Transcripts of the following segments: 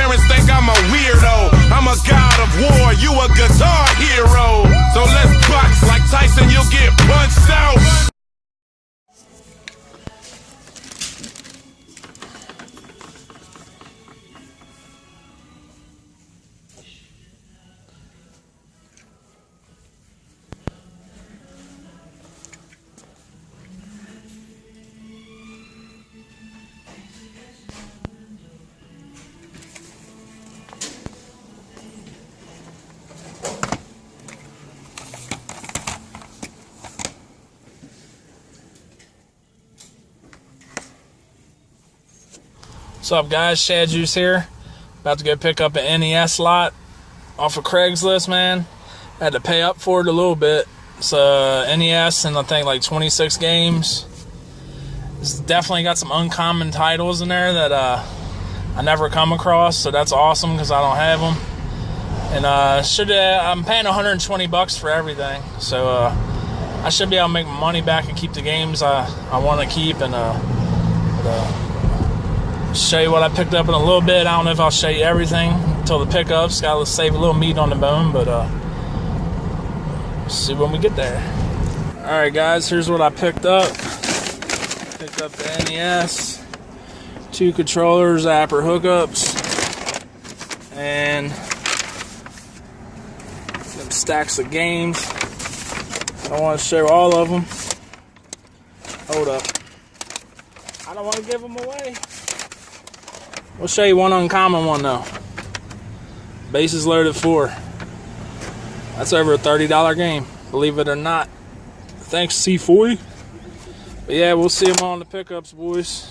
parents think I'm a weirdo. I'm a god of war, you a guitar hero. So let's box like Tyson, you'll get punched out. What's up, guys? Jav Jeez here. About to go pick up an NES lot off of Craigslist, man. I had to pay up for it a little bit. It's NES and I think like 26 games. It's definitely got some uncommon titles in there that I never come across, so that's awesome because I don't have them. And I'm paying $120 for everything, so I should be able to make my money back and keep the games I want to keep. And show you what I picked up in a little bit. I don't know if I'll show you everything until the pickups. Gotta save a little meat on the bone, but see when we get there. Alright guys, here's what I picked up. Picked up the NES, 2 controllers, Apple hookups, and some stacks of games. I don't want to show all of them. Hold up. I don't want to give them away. We'll show you one uncommon one though. Bases Loaded 4. That's over a $30 game, believe it or not. Thanks, C4. But yeah, we'll see them on the pickups, boys.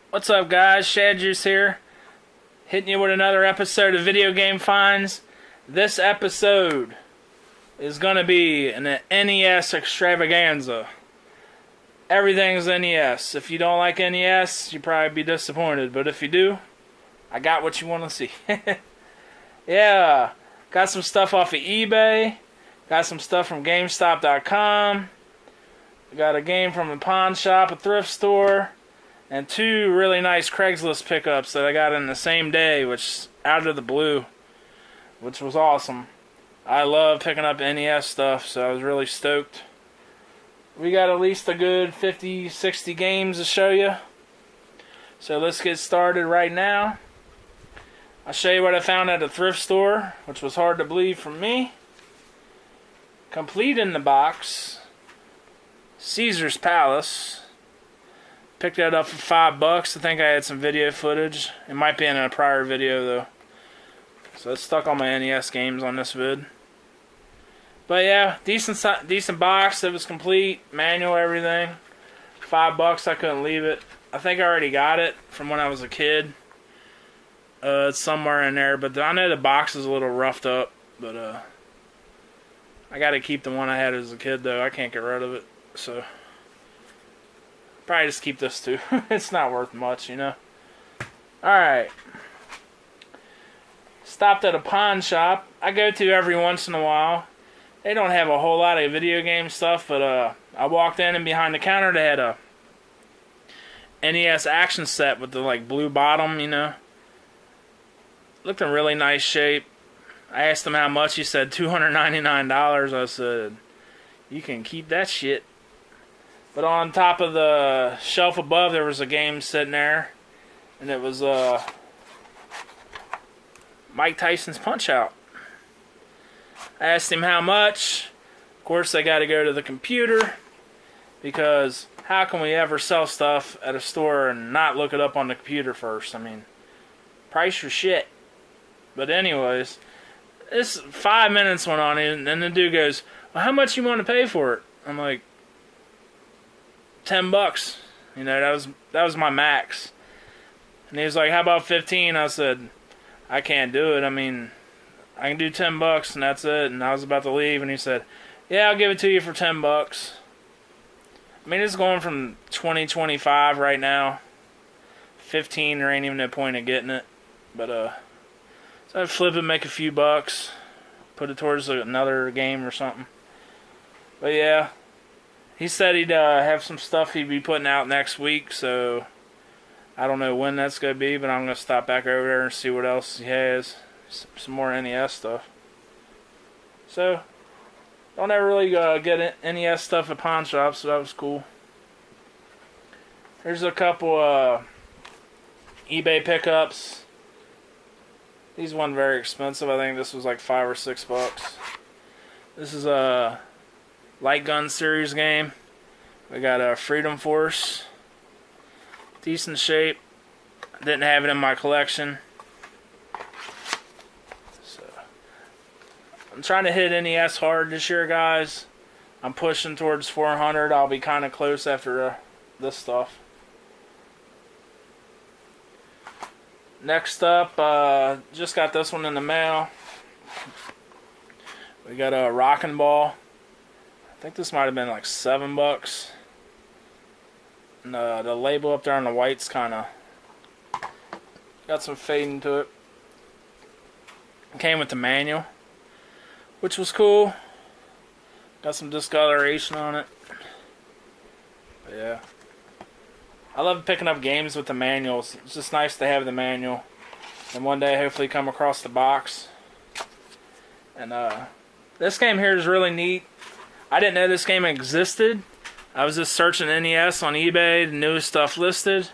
What's up, guys? Jav Jeez here, hitting you with another episode of Video Game Finds. This episode is gonna be an NES extravaganza. Everything's NES. If you don't like NES, you'll probably be disappointed. But if you do, I got what you want to see. Yeah, got some stuff off of eBay. Got some stuff from GameStop.com. Got a game from a pawn shop, a thrift store, and 2 really nice Craigslist pickups that I got in the same day, which out of the blue, which was awesome. I love picking up NES stuff, so I was really stoked. We got at least a good 50, 60 games to show you. So let's get started right now. I'll show you what I found at a thrift store, which was hard to believe for me. Complete in the box, Caesar's Palace. Picked that up for $5. I think I had some video footage. It might be in a prior video though. So it's stuck on my NES games on this vid. But yeah, decent box. It was complete, manual, everything. $5. I couldn't leave it. I think I already got it from when I was a kid. It's somewhere in there, but I know the box is a little roughed up. But I got to keep the one I had as a kid though. I can't get rid of it, so probably just keep this too. It's not worth much, you know. All right. Stopped at a pawn shop. I go to every once in a while. They don't have a whole lot of video game stuff, but I walked in and behind the counter they had a NES action set with the like blue bottom, you know. Looked in really nice shape. I asked him how much. He said $299. I said, you can keep that shit. But on top of the shelf above there was a game sitting there, and it was Mike Tyson's Punch-Out! I asked him how much. Of course, I got to go to the computer, because how can we ever sell stuff at a store and not look it up on the computer first? I mean, price your shit. But anyways, this 5 minutes went on, and then the dude goes, well, how much you want to pay for it? I'm like, $10. You know, that was my max. And he was like, how about 15? I said, I can't do it. I mean, I can do $10 and that's it. And I was about to leave, and he said, yeah, I'll give it to you for $10. I mean, it's going from 20, 25 right now. 15, there ain't even no point in getting it. But so I'd flip it, make a few bucks, put it towards another game or something. But yeah, he said he'd have some stuff he'd be putting out next week, so I don't know when that's going to be, but I'm going to stop back over there and see what else he has. Some more NES stuff. So, don't ever really get NES stuff at pawn shops, so that was cool. Here's a couple eBay pickups. These weren't very expensive. I think this was like $5 or $6. This is a light gun series game. We got a Freedom Force. Decent shape. Didn't have it in my collection. So I'm trying to hit NES hard this year, guys. I'm pushing towards 400. I'll be kind of close after this stuff. Next up, just got this one in the mail. We got a Rockin' Ball. I think this might have been like $7. And the label up there on the white's kind of got some fading to it. It came with the manual, which was cool. Got some discoloration on it. But yeah. I love picking up games with the manuals. It's just nice to have the manual. And one day, hopefully, come across the box. And this game here is really neat. I didn't know this game existed. I was just searching NES on eBay, the newest stuff listed.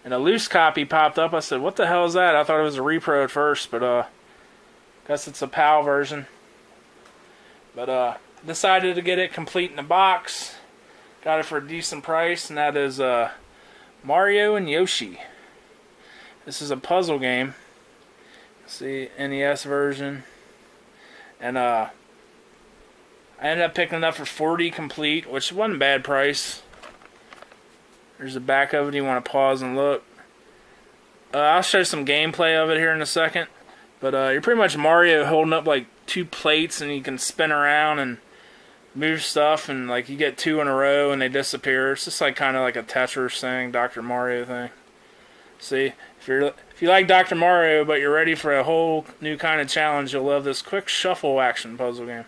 And a loose copy popped up. I said, what the hell is that? I thought it was a repro at first, but guess it's a PAL version. But decided to get it complete in the box. Got it for a decent price, and that is Mario and Yoshi. This is a puzzle game. See, NES version. And I ended up picking it up for $40 complete, which wasn't a bad price. There's the back of it. You want to pause and look. I'll show some gameplay of it here in a second. But you're pretty much Mario holding up like 2 plates, and you can spin around and move stuff, and like you get 2 in a row and they disappear. It's just like kind of like a Tetris thing, Dr. Mario thing. See, if you like Dr. Mario but you're ready for a whole new kind of challenge, you'll love this quick shuffle action puzzle game.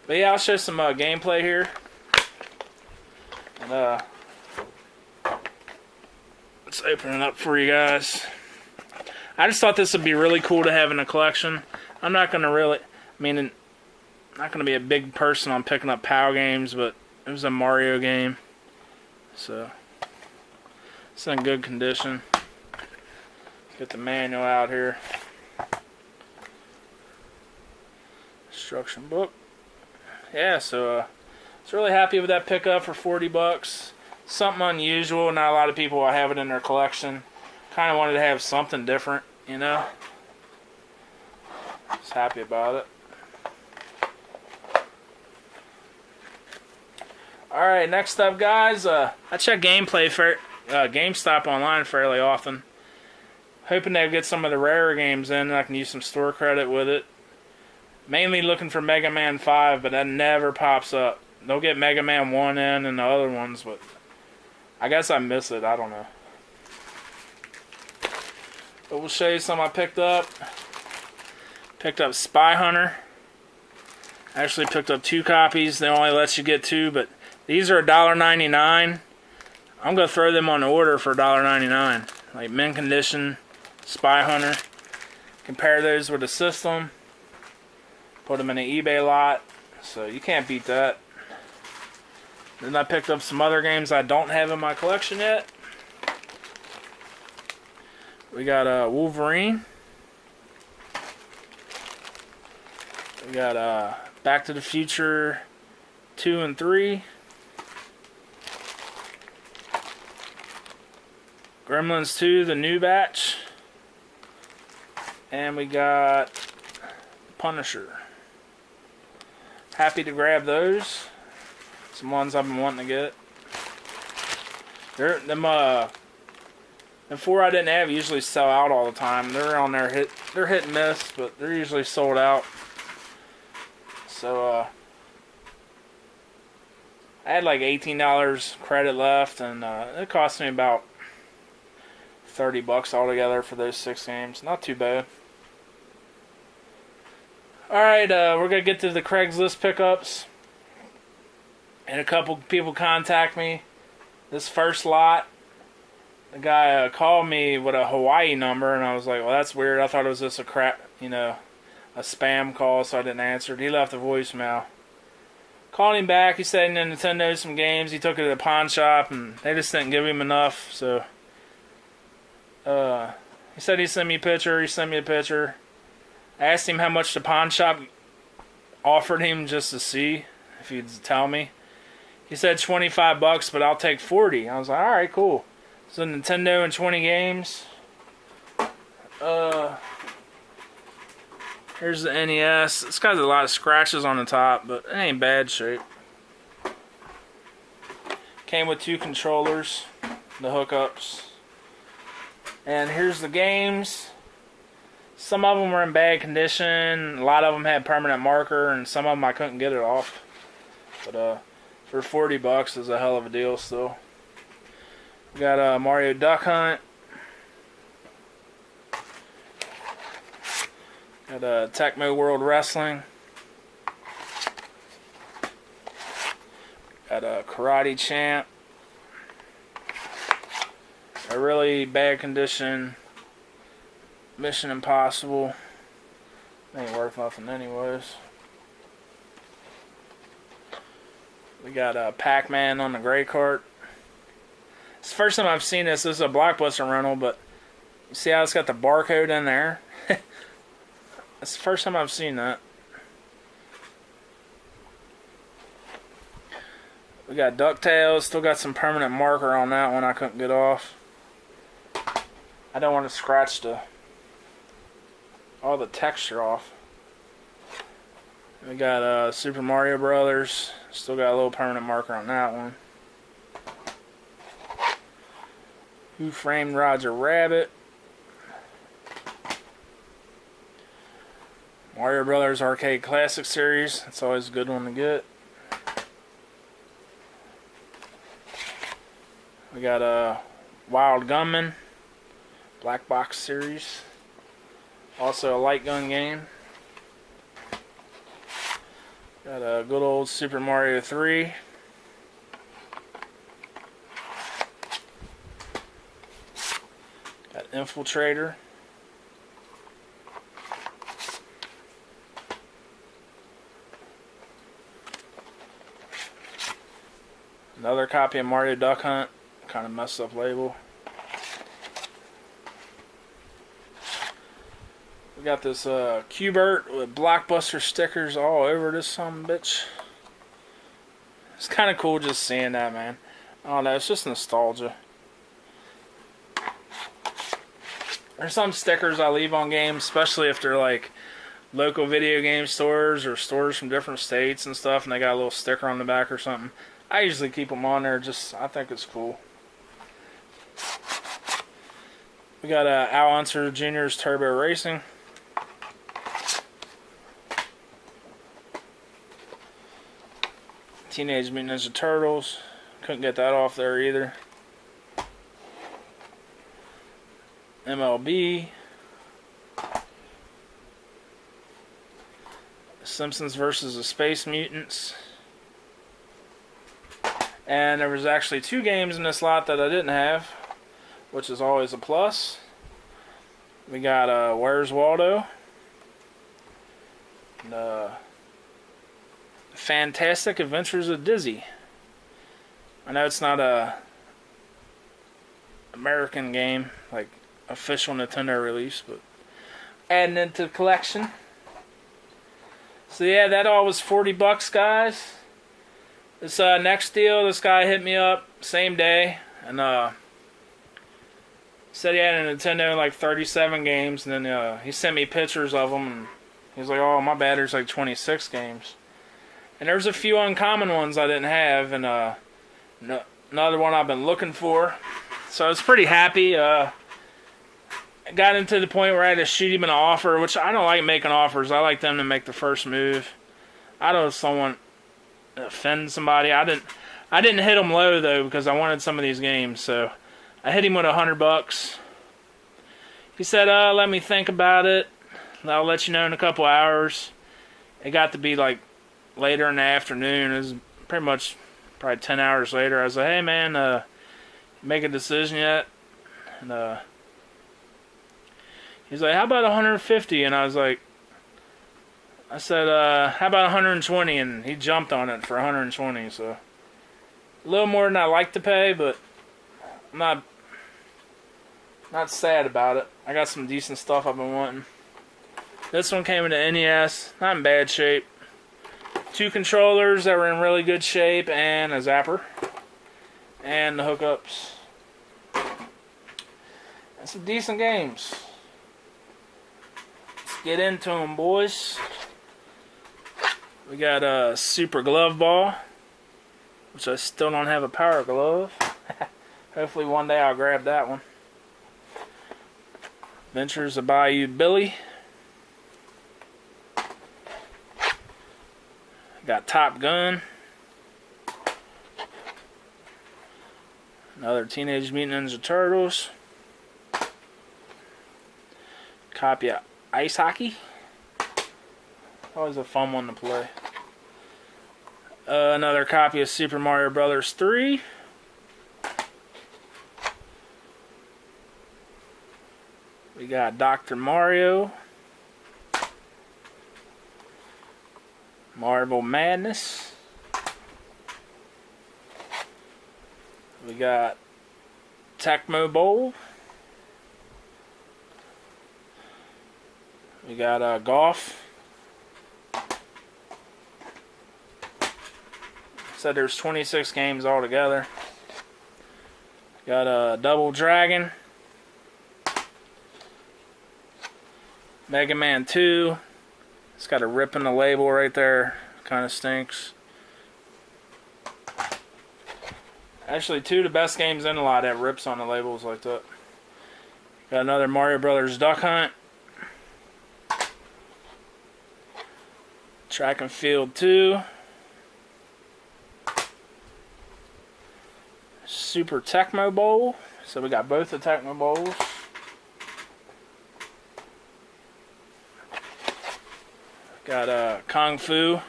But yeah, I'll show some gameplay here. And let's open it up for you guys. I just thought this would be really cool to have in a collection. I'm not going to really, I'm not going to be a big person on picking up PAL games, but it was a Mario game. So, it's in good condition. Get the manual out here. Instruction book. Yeah, so I was really happy with that pickup for $40. Something unusual. Not a lot of people will have it in their collection. Kind of wanted to have something different, you know. Just happy about it. Alright, next up, guys. I check gameplay for GameStop online fairly often. Hoping to get some of the rarer games in and I can use some store credit with it. Mainly looking for Mega Man 5, but that never pops up. They'll get Mega Man 1 in and the other ones, but I guess I miss it. I don't know. But we'll show you some I picked up. Picked up Spy Hunter. Actually picked up 2 copies. They only let you get 2, but these are $1.99. I'm going to throw them on the order for $1.99. Like mint condition Spy Hunter. Compare those with the system. Put them in an eBay lot, so you can't beat that. Then I picked up some other games I don't have in my collection yet. We got Wolverine. We got Back to the Future 2 and 3. Gremlins 2, the new batch. And we got Punisher. Happy to grab those. Some ones I've been wanting to get. Them 4 I didn't have usually sell out all the time. They're on their they're hit and miss, but they're usually sold out. So I had like $18 credit left, and it cost me about $30 altogether for those 6 games. Not too bad. Alright, we're going to get to the Craigslist pickups. And a couple people contact me. This first lot, the guy called me with a Hawaii number, and I was like, well, that's weird. I thought it was just a spam call, so I didn't answer it. He left a voicemail. Called him back. He said Nintendo some games. He took it to the pawn shop, and they just didn't give him enough. So he said he sent me a picture. He sent me a picture. I asked him how much the pawn shop offered him just to see if he'd tell me. He said $25, but I'll take 40. I was like, all right, cool. So Nintendo and 20 games. Here's the NES. It's got a lot of scratches on the top, but it ain't bad shape. Came with 2 controllers, the hookups. And here's the games. Some of them were in bad condition. A lot of them had permanent marker, and some of them I couldn't get it off. But for $40 is a hell of a deal still. We got Mario Duck Hunt. Got Tecmo World Wrestling. Got Karate Champ. A really bad condition Mission Impossible. Ain't worth nothing anyways. We got Pac-Man on the gray cart. It's the first time I've seen this. This is a Blockbuster rental, but you see how it's got the barcode in there? It's the first time I've seen that. We got DuckTales. Still got some permanent marker on that one I couldn't get off. I don't want to scratch all the texture off. We got Super Mario Brothers. Still got a little permanent marker on that one. Who Framed Roger Rabbit? Mario Brothers Arcade Classic Series. That's always a good one to get. We got Wild Gunman Black Box Series. Also a light gun game. Got a good old Super Mario 3. Got Infiltrator. Another copy of Mario Duck Hunt. Kind of messed up label. We got this Q*bert with Blockbuster stickers all over this bitch. It's kind of cool just seeing that, man. I don't know, it's just nostalgia. There's some stickers I leave on games, especially if they're like local video game stores or stores from different states and stuff, and they got a little sticker on the back or something. I usually keep them on there, I think it's cool. We got Al Unser Jr.'s Turbo Racing. Teenage Mutant Ninja Turtles. Couldn't get that off there either. MLB. Simpsons versus the Space Mutants. And there was actually 2 games in this lot that I didn't have, which is always a plus. We got Where's Waldo? And, Fantastic Adventures of Dizzy. I know it's not a American game, like official Nintendo release, but adding it to the collection. So yeah, that all was $40, guys. This next deal, this guy hit me up same day, and Said he had a Nintendo like 37 games, and then he sent me pictures of them, and he was like, "Oh, my bad, there's like 26 games." And there's a few uncommon ones I didn't have, and another one I've been looking for. So I was pretty happy. I got into the point where I had to shoot him an offer, which I don't like making offers. I like them to make the first move. I don't want to offend somebody. I didn't hit him low though because I wanted some of these games, so I hit him with $100. He said, let me think about it. I'll let you know in a couple hours. It got to be like later in the afternoon. It was pretty much probably 10 hours later. I was like, hey man, make a decision yet? And he's like, how about 150? And I said, how about 120? And he jumped on it for 120. So a little more than I like to pay, but I'm not sad about it. I got some decent stuff I've been wanting. This one came in the NES, not in bad shape. 2 controllers that were in really good shape, and a zapper, and the hookups. And some decent games. Let's get into them, boys. We got a Super Glove Ball, which I still don't have a Power Glove. Hopefully one day I'll grab that one. Adventures of Bayou Billy. Got Top Gun. Another Teenage Mutant Ninja Turtles. Copy of Ice Hockey. Always a fun one to play. Another copy of Super Mario Brothers 3. We got Dr. Mario. Marble Madness. We got Tecmo Bowl. We got golf. Said there's 26 games altogether. Got Double Dragon. Mega Man 2. It's got a rip in the label right there. Kind of stinks. Actually, 2 of the best games in a lot have rips on the labels like that. Got another Mario Brothers Duck Hunt. Track and Field 2. Super Tecmo Bowl. So we got both the Tecmo Bowls. Got Kung Fu.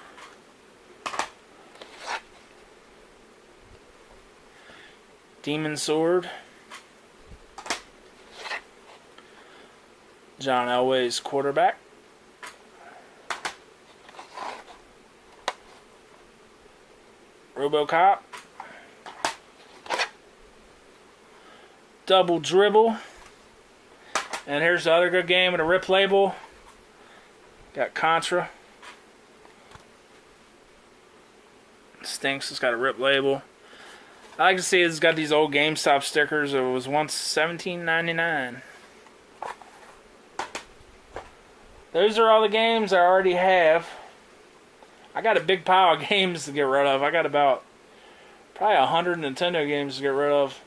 Demon Sword. John Elway's Quarterback. RoboCop. Double Dribble. And here's the other good game with a rip label. Got Contra. Stinks, it's got a rip label. I like to see it's got these old GameStop stickers. It was once $17.99. Those are all the games I already have. I got a big pile of games to get rid of. I got about probably 100 Nintendo games to get rid of.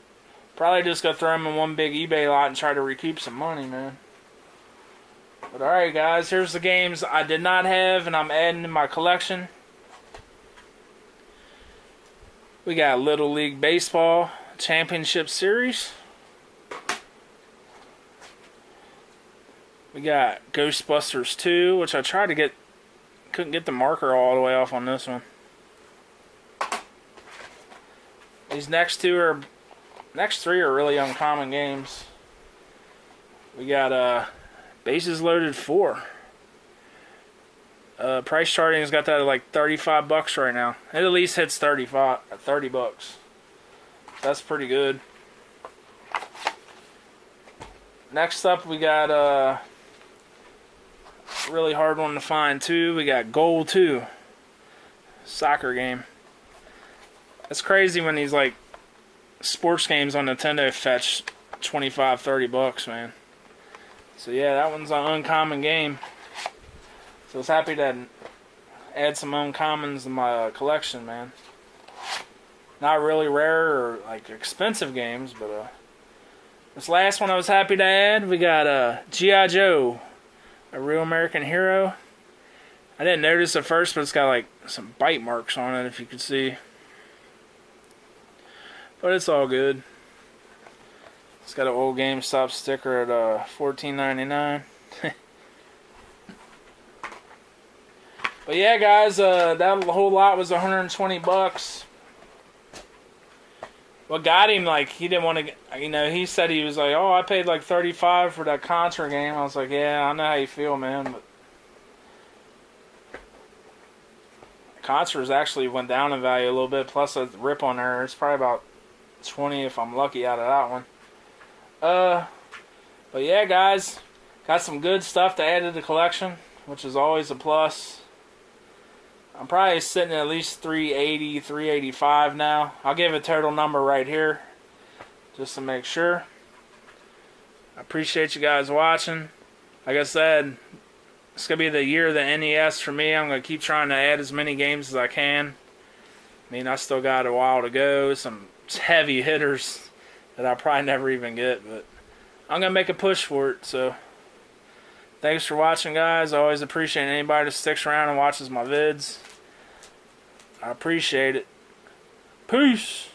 Probably just gonna throw them in one big eBay lot and try to recoup some money, man. But alright guys, here's the games I did not have and I'm adding to my collection. We got Little League Baseball Championship Series. We got Ghostbusters 2, which I tried to get, couldn't get the marker all the way off on this one. These next three are really uncommon games. We got Bases Loaded 4. Price charting has got that at like $35 right now. It at least hits $30. That's pretty good. Next up, we got a really hard one to find too. We got Goal 2, soccer game. It's crazy when these like sports games on Nintendo fetch about 25, 30 bucks, man. So yeah, that one's an uncommon game. So I was happy to add some uncommons to my collection, man. Not really rare or like expensive games, but this last one I was happy to add. We got G.I. Joe, a Real American Hero. I didn't notice at first, but it's got like some bite marks on it, if you could see. But it's all good. It's got an old GameStop sticker at $14.99. But yeah, guys, that whole lot was 120 bucks. What got him, like, he didn't want to, you know, he said he was like, oh, I paid like 35 for that Contra game. I was like, yeah, I know how you feel, man, but Contra's actually went down in value a little bit, plus a rip on there. It's probably about 20 if I'm lucky out of that one. But yeah, guys, got some good stuff to add to the collection, which is always a plus. I'm probably sitting at least 380, 385 now. I'll give a total number right here, just to make sure. I appreciate you guys watching. Like I said, it's going to be the year of the NES for me. I'm going to keep trying to add as many games as I can. I mean, I still got a while to go. Some heavy hitters that I'll probably never even get, but I'm going to make a push for it. So, thanks for watching, guys. I always appreciate anybody that sticks around and watches my vids. I appreciate it. Peace.